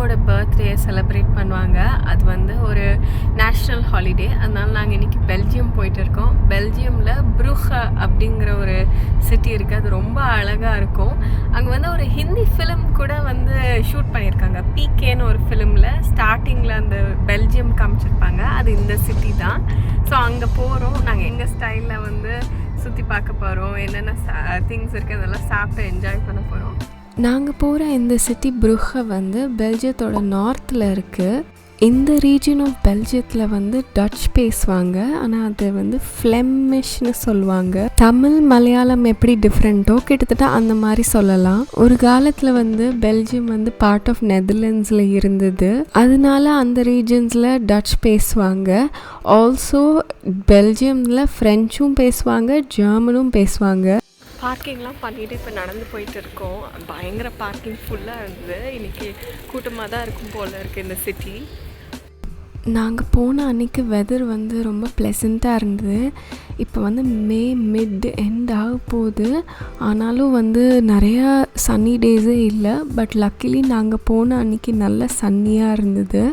கிங்கோட birthday celebrate பண்ணுவாங்க. அது வந்து ஒரு நேஷ்னல் ஹாலிடே. அதனால நாங்கள் இன்றைக்கி பெல்ஜியம் போயிட்டு இருக்கோம். பெல்ஜியமில் ப்ரூஹ அப்படிங்கிற ஒரு சிட்டி இருக்குது. அது ரொம்ப அழகாக இருக்கும். அங்கே வந்து ஒரு ஹிந்தி ஃபிலிம் கூட வந்து ஷூட் பண்ணியிருக்காங்க. பிகேன்னு ஒரு ஃபிலிமில் ஸ்டார்டிங்கில் அந்த பெல்ஜியம் காமிச்சிருப்பாங்க. அது இந்த சிட்டி தான். ஸோ அங்கே போகிறோம். நாங்கள் எங்கள் ஸ்டைலில் வந்து சுற்றி பார்க்க போகிறோம். என்னென்ன திங்ஸ் இருக்குது அதெல்லாம் சாப்பிட்டு என்ஜாய் பண்ண போகிறோம். நாங்கள் போகிற இந்த சிட்டி ப்ரூஹ வந்து பெல்ஜியத்தோட நார்த்தில் இருக்குது. இந்த ரீஜன் ஆஃப் பெல்ஜியத்தில் வந்து டச் பேசுவாங்க. ஆனால் அது வந்து ஃப்ளெமிஷ்னு சொல்லுவாங்க. தமிழ் மலையாளம் எப்படி டிஃப்ரெண்ட்டோ கிட்டத்தட்ட அந்த மாதிரி சொல்லலாம். ஒரு காலத்தில் வந்து பெல்ஜியம் வந்து பார்ட் ஆஃப் நெதர்லாண்ட்ஸில் இருந்தது. அதனால அந்த ரீஜன்ஸில் டச் பேசுவாங்க. ஆல்சோ பெல்ஜியமில் ஃப்ரெஞ்சும் பேசுவாங்க, ஜெர்மனும் பேசுவாங்க. பார்க்கிங்லாம் பண்ணிவிட்டு இப்போ நடந்து போயிட்டு இருக்கோம். பயங்கர பார்க்கிங் ஃபுல்லாக இருந்தது. இன்றைக்கி கூட்டமாக தான் இருக்கும் போல் இருக்குது இந்த சிட்டி. நாங்கள் போன அன்றைக்கி வெதர் வந்து ரொம்ப ப்ளசண்ட்டாக இருந்தது. இப்போ வந்து மிட் எண்ட் ஆக போகுது. ஆனாலும் வந்து நிறையா சன்னி டேஸே இல்லை. பட் லக்கிலி நாங்கள் போன அன்றைக்கி நல்ல சன்னியாக இருந்தது.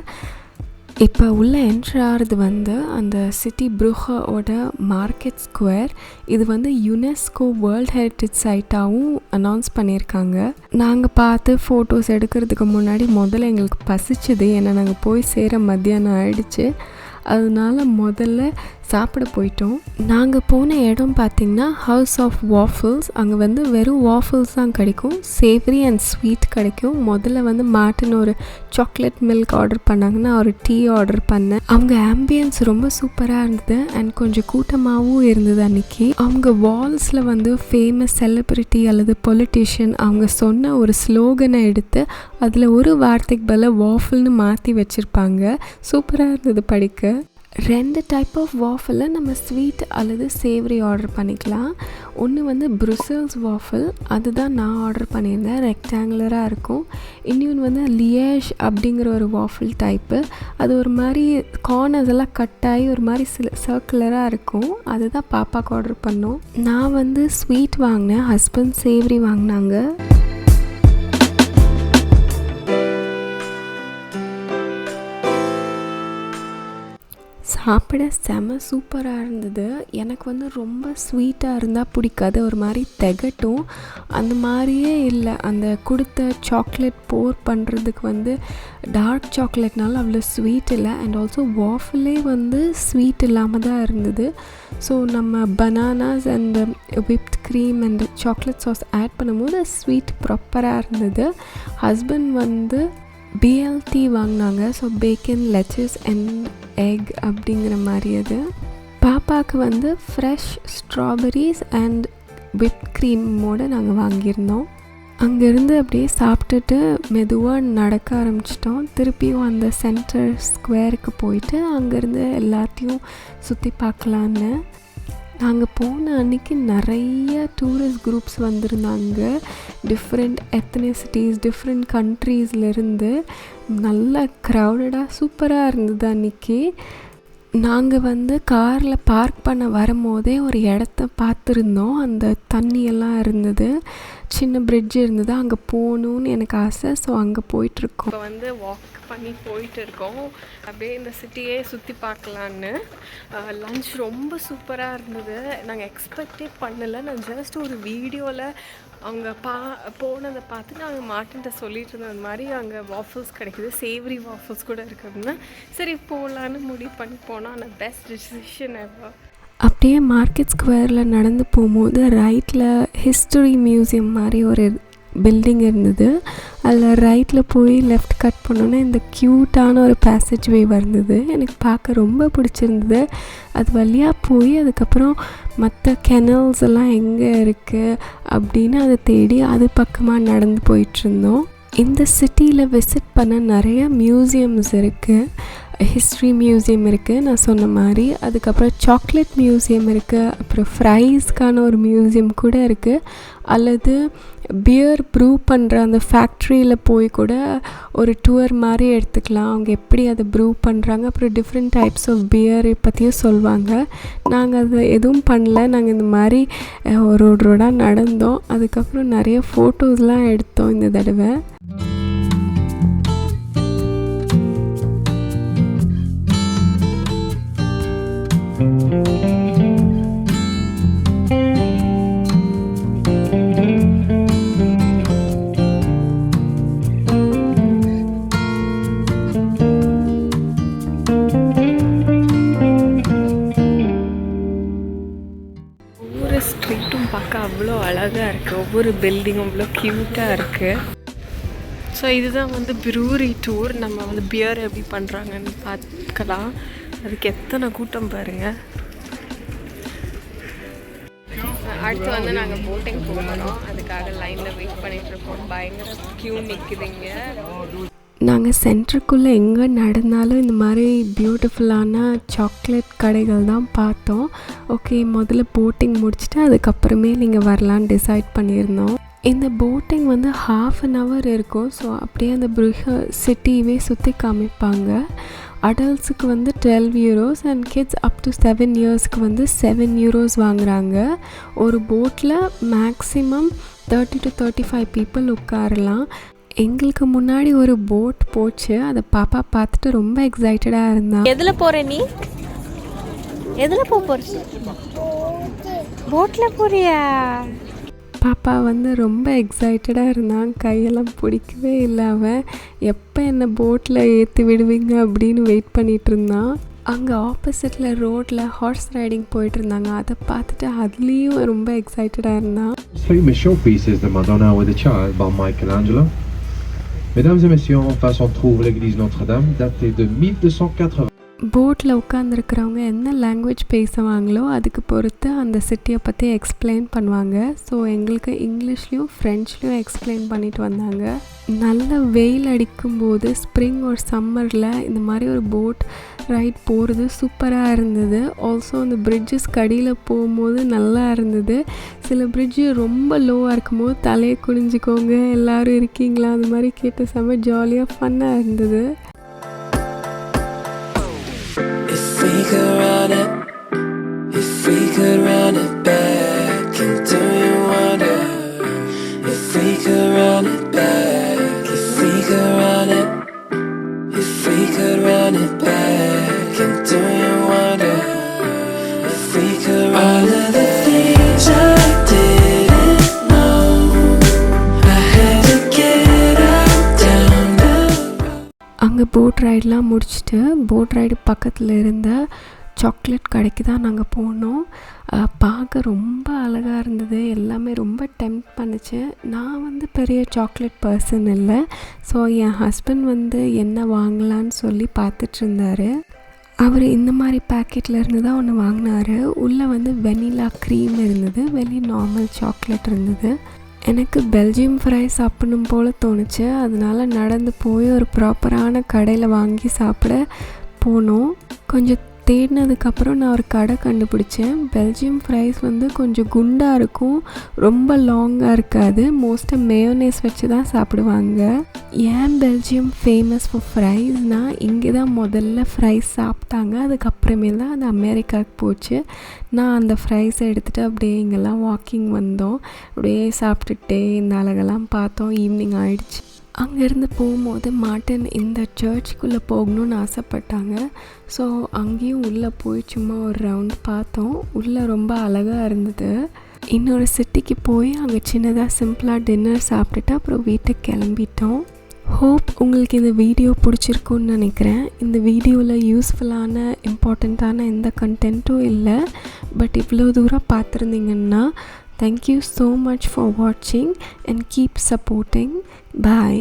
இப்போ உள்ளே என்ட்ரு ஆகிறது வந்து அந்த சிட்டி ப்ரூஹோட மார்க்கெட் ஸ்கொயர். இது வந்து யுனெஸ்கோ வேர்ல்ட் ஹெரிட்டேஜ் சைட்டாகவும் அனௌன்ஸ் பண்ணியிருக்காங்க. நாங்கள் பார்த்து ஃபோட்டோஸ் எடுக்கிறதுக்கு முன்னாடி முதல்ல எங்களுக்கு பசிச்சுது. ஏன்னா நாங்கள் போய் சேர மத்தியானம் ஆயிடுச்சு. அதனால முதல்ல சாப்பிட போயிட்டோம். நாங்கள் போன இடம் பார்த்திங்கன்னா ஹவுஸ் ஆஃப் வாஃபிள்ஸ். அங்கே வந்து வெறும் வாஃபிள்ஸ் தான் கிடைக்கும். சேவரி அண்ட் ஸ்வீட் கிடைக்கும். முதல்ல வந்து மார்ட்டின் ஒரு சாக்லேட் மில்க் ஆர்டர் பண்ணாங்கன்னா ஒரு டீ ஆர்டர் பண்ணேன். அவங்க ஆம்பியன்ஸ் ரொம்ப சூப்பராக இருந்தது அண்ட் கொஞ்சம் கூட்டமாகவும் இருந்தது அன்றைக்கி. அவங்க வால்ஸில் வந்து ஃபேமஸ் செலிப்ரிட்டி அல்லது பொலிட்டிஷியன் அவங்க சொன்ன ஒரு ஸ்லோகனை எடுத்து அதில் ஒரு வார்த்தைக்கு பதிலாக வாஃபிள்னு மாற்றி வச்சுருப்பாங்க. சூப்பராக இருந்தது படிக்க. 2 டைப் ஆஃப் வாஃபிளில் நம்ம ஸ்வீட் அல்லது சேவரி ஆர்டர் பண்ணிக்கலாம். ஒன்று வந்து ப்ருசல்ஸ் வாஃபிள், அதுதான் நான் ஆர்டர் பண்ணியிருந்தேன். ரெக்டாங்குலராக இருக்கும். இன்னொன்று வந்து லியேஜ் அப்படிங்கிற ஒரு வாஃபிள் டைப்பு. அது ஒரு மாதிரி கார்னர்ஸ் எல்லாம் கட்டாகி ஒரு மாதிரி சர்க்குலராக இருக்கும். அதுதான் பாப்பாவுக்கு ஆர்டர் பண்ணோம். நான் வந்து ஸ்வீட் வாங்கினேன், ஹஸ்பண்ட் சேவரி வாங்கினாங்க. சாப்பிட செம சூப்பராக இருந்தது. எனக்கு வந்து ரொம்ப ஸ்வீட்டாக இருந்தால் பிடிக்காது, ஒரு மாதிரி திகட்டும். அந்த மாதிரியே இல்லை. அந்த கொடுத்த சாக்லேட் போர் பண்ணுறதுக்கு வந்து டார்க் சாக்லேட்னால அவ்வளோ ஸ்வீட் இல்லை. அண்ட் ஆல்சோ வாஃபிலே வந்து ஸ்வீட் இல்லாமல் தான் இருந்தது. ஸோ நம்ம bananas and whipped cream and chocolate sauce add பண்ணும்போது ஸ்வீட் ப்ராப்பராக இருந்தது. ஹஸ்பண்ட் வந்து பிஎல்டி வாங்கினாங்க. So bacon lettuce and egg அப்படிங்கிற மாதிரி. அது பாப்பாவுக்கு வந்து ஃப்ரெஷ் ஸ்ட்ராபெரிஸ் அண்ட் விப் க்ரீமோடு நாங்கள் வாங்கியிருந்தோம். அங்கேருந்து அப்படியே சாப்பிட்டுட்டு மெதுவாக நடக்க ஆரம்பிச்சிட்டோம். திருப்பியும் அந்த சென்டர் ஸ்கொயருக்கு போயிட்டு அங்கேருந்து எல்லாத்தையும் சுற்றி பார்க்கலான்னு. நாங்கள் போன அன்றைக்கி நிறைய டூரிஸ்ட் குரூப்ஸ் வந்திருந்தாங்க. டிஃப்ரெண்ட் எத்னிசிட்டிஸ், டிஃப்ரெண்ட் கண்ட்ரீஸ்லேருந்து. நல்ல க்ரௌடடாக சூப்பராக இருந்தது அன்றைக்கி. நாங்கள் வந்து காரில் பார்க் பண்ண வரும்போதே ஒரு இடத்த பார்த்துருந்தோம். அந்த தண்ணியெல்லாம் இருந்தது, சின்ன பிரிட்ஜ் இருந்தது. அங்கே போகணுன்னு எனக்கு ஆசை. ஸோ அங்கே போயிட்டுருக்கோம். இப்போ வந்து வாக் பண்ணி போயிட்டு இருக்கோம். அப்படியே இந்த சிட்டியே சுற்றி பார்க்கலான்னு. லன்ச் ரொம்ப சூப்பராக இருந்தது. நாங்கள் எக்ஸ்பெக்டே பண்ணலை. நான் ஜஸ்ட் ஒரு வீடியோவில் அவங்க போனதை பார்த்து நாங்கள் மார்ட்டின்ட்ட சொல்லிட்டு இருந்தோம். அந்த மாதிரி அங்கே வாஃபிள்ஸ் கிடைக்கிது, சேவரி வாஃபிள்ஸ் கூட இருக்குது அப்படின்னா சரி போகலான்னு முடிவு பண்ணி போனோம். ஆனால் பெஸ்ட் டிசிஷன் எவர். அப்படியே மார்க்கெட் ஸ்கொயரில் நடந்து போகும்போது ரைட்டில் ஹிஸ்டரி மியூசியம் மாதிரி ஒரு பில்டிங் இருந்தது. அதில் ரைட்டில் போய் லெஃப்ட் கட் பண்ணோன்னே இந்த க்யூட்டான ஒரு பேசேஜ் வே இருந்தது. எனக்கு பார்க்க ரொம்ப பிடிச்சிருந்தது. அது வழியாக போய் அதுக்கப்புறம் மற்ற கெனல்ஸ் எல்லாம் எங்கே இருக்குது அப்படின்னு அதை தேடி அது பக்கமாக நடந்து போயிட்டுருந்தோம். இந்த சிட்டியில் விசிட் பண்ண நிறைய மியூசியம்ஸ் இருக்குது. ஹிஸ்ட்ரி மியூசியம் இருக்குது நான் சொன்ன மாதிரி. அதுக்கப்புறம் சாக்லேட் மியூசியம் இருக்குது. அப்புறம் ஃப்ரைஸ்க்கான ஒரு மியூசியம் கூட இருக்குது. அல்லது பியர் ப்ரூ பண்ணுற அந்த ஃபேக்ட்ரியில் போய் கூட ஒரு டூர் மாதிரி எடுத்துக்கலாம். அவங்க எப்படி அதை ப்ரூ பண்ணுறாங்க, அப்புறம் டிஃப்ரெண்ட் டைப்ஸ் ஆஃப் பியரை பற்றியும் சொல்லுவாங்க. நாங்கள் அதை எதுவும் பண்ணல. நாங்கள் இந்த மாதிரி ரோடாக நடந்தோம். அதுக்கப்புறம் நிறைய ஃபோட்டோஸ்லாம் எடுத்தோம் இந்த தடவை. ஒவ்வொரு ஸ்ட்ரீட்டும் பார்க்க அவ்வளோ அழகாக இருக்குது, ஒவ்வொரு பில்டிங்கும் அவ்வளோ க்யூட்டாக இருக்குது. ஸோ இதுதான் வந்து ப்ரூரி டூர். நம்ம வந்து பியர் எப்படி பண்ணுறாங்கன்னு பார்க்கலாம். அதுக்கு எத்தனை கூட்டம் பாருங்கள். அடுத்து வந்து நாங்கள் போட்டிங் போகிறோம், அதுக்காக லைனில் வெயிட் பண்ணிகிட்ருக்கோம். பயங்கர க்யூ நிற்குதுங்க. நாங்கள் சென்டருக்குள்ளே எங்கே நடந்தாலும் இந்த மாதிரி பியூட்டிஃபுல்லான சாக்லேட் கடைகள் தான் பார்த்தோம். ஓகே, முதல்ல போட்டிங் முடிச்சுட்டு அதுக்கப்புறமே நீங்கள் வரலான்னு டிசைட் பண்ணியிருந்தோம். இந்த போட்டிங் வந்து 1/2 hour இருக்கும். ஸோ அப்படியே அந்த சிட்டியவே சுற்றி காமிப்பாங்க. அடல்ட்ஸுக்கு வந்து 12 euros and kids up to 7 yearsக்கு வந்து 7 euros வாங்குகிறாங்க. ஒரு போட்டில் மேக்ஸிமம் 30 to 35 people உட்காரலாம். எங்களுக்கு முன்னாடி ஒரு போட் போச்சு, அதை பாப்பா பார்த்துட்டு ரொம்ப எக்ஸைட்டடாக இருந்தா. எதில் போகிற நீ? எதில் போகிற? போட்டில் போறியா? பாப்பா வந்து ரொம்ப எக்ஸைட்டடாக இருந்தான். கையெல்லாம் பிடிக்கவே இல்லை. அவன் எப்போ என்னை போட்டில் ஏற்றி விடுவீங்க அப்படின்னு வெயிட் பண்ணிகிட்டு இருந்தான். அங்கே ஆப்போசிட்டில் ரோட்டில் ஹார்ஸ் ரைடிங் போயிட்டு இருந்தாங்க. அதை பார்த்துட்டு அதுலேயும் ரொம்ப எக்ஸைட்டடாக இருந்தான். Famous showpieces de Madonna with a Child by Michelangelo. Mesdames et messieurs, en face on trouve l'église Notre-Dame, datée de 1280. போட்டில் உட்காந்துருக்கிறவங்க என்ன லாங்குவேஜ் பேசுவாங்களோ அதுக்கு பொறுத்து அந்த சிட்டியை பற்றி எக்ஸ்பிளைன் பண்ணுவாங்க. ஸோ எங்களுக்கு இங்கிலீஷ்லேயும் ஃப்ரெஞ்ச்லேயும் எக்ஸ்பிளைன் பண்ணிட்டு வந்தாங்க. நல்ல வெயில் அடிக்கும்போது ஸ்ப்ரிங் ஒரு சம்மரில் இந்த மாதிரி ஒரு போட் ரைட் போகிறது சூப்பராக இருந்தது. ஆல்சோ அந்த பிரிட்ஜஸ் கடியில் போகும்போது நல்லா இருந்தது. சில பிரிட்ஜு ரொம்ப லோவாக இருக்கும்போது தலையை குனிஞ்சிக்கோங்க, எல்லோரும் இருக்கீங்களா, அந்த மாதிரி கேட்டு செம்ம ஜாலியாக ஃபன்னாக இருந்தது. We could run it, if we could run it back, and do you wonder if we could run it back, if we could run it, if we could run it back, and do you wonder if we could run all of the things I didn't know, I had to get out down the road. அங்கே boat ரைடெலாம் முடிச்சுட்டு boat ride பக்கத்தில் இருந்த chocolate கடைக்கு தான் நாங்கள் போனோம். பார்க்க ரொம்ப அழகாக இருந்தது. எல்லாமே ரொம்ப டெம்ப்ட் பண்ணிச்சு. நான் வந்து பெரிய சாக்லேட் பர்சன் இல்லை. ஸோ என் ஹஸ்பண்ட் வந்து என்ன வாங்கலான்னு சொல்லி பார்த்துட்ருந்தார். அவர் இந்த மாதிரி பேக்கெட்டில் இருந்து தான் ஒன்று வாங்கினார். உள்ளே வந்து வெனிலா க்ரீம் இருந்தது, வெளியே நார்மல் சாக்லேட் இருந்தது. எனக்கு பெல்ஜியம் ஃப்ரை சாப்பிடணும் போல் தோணுச்சு. அதனால் நடந்து போய் ஒரு ப்ராப்பரான கடையில் வாங்கி சாப்பிட போனோம். கொஞ்சம் தேடினதுக்கப்புறம் நான் ஒரு கடை கண்டுபிடிச்சேன். பெல்ஜியம் ஃப்ரைஸ் வந்து கொஞ்சம் குண்டாக இருக்கும், ரொம்ப லாங்காக இருக்காது. மோஸ்ட்டாக மேயோனேஸ் வச்சு தான் சாப்பிடுவாங்க. ஏன் பெல்ஜியம் ஃபேமஸ் ஃபார் ஃப்ரைஸ்னால் இங்கே தான் முதல்ல ஃப்ரைஸ் சாப்பிட்டாங்க. அதுக்கப்புறமேல் தான் அது அமெரிக்காவுக்கு போச்சு. நான் அந்த ஃப்ரைஸை எடுத்துகிட்டு அப்படியே இங்கெல்லாம் வாக்கிங் வந்தோம். அப்படியே சாப்பிட்டுட்டே இந்த அழகெல்லாம் பார்த்தோம். ஈவினிங் ஆயிடுச்சு. அங்கேருந்து போகும்போது மார்ட்டின் இந்த சர்ச்சுக்குள்ளே போகணுன்னு ஆசைப்பட்டாங்க. ஸோ அங்கேயும் உள்ளே போய் சும்மா ஒரு ரவுண்ட் பார்த்தோம். உள்ளே ரொம்ப அழகாக இருந்தது. இன்னொரு சிட்டிக்கு போய் அங்கே சின்னதாக சிம்பிளாக டின்னர் சாப்பிட்டுட்டு அப்புறம் வீட்டுக்கு கிளம்பிட்டோம். ஹோப் உங்களுக்கு இந்த வீடியோ பிடிச்சிருக்குன்னு நினைக்கிறேன். இந்த வீடியோவில் யூஸ்ஃபுல்லான இம்பார்ட்டண்ட்டான எந்த கண்டென்ட்டும் இல்லை. பட் இவ்வளோ தூரம் பார்த்துருந்தீங்கன்னா thank you so much for watching and keep supporting. Bye.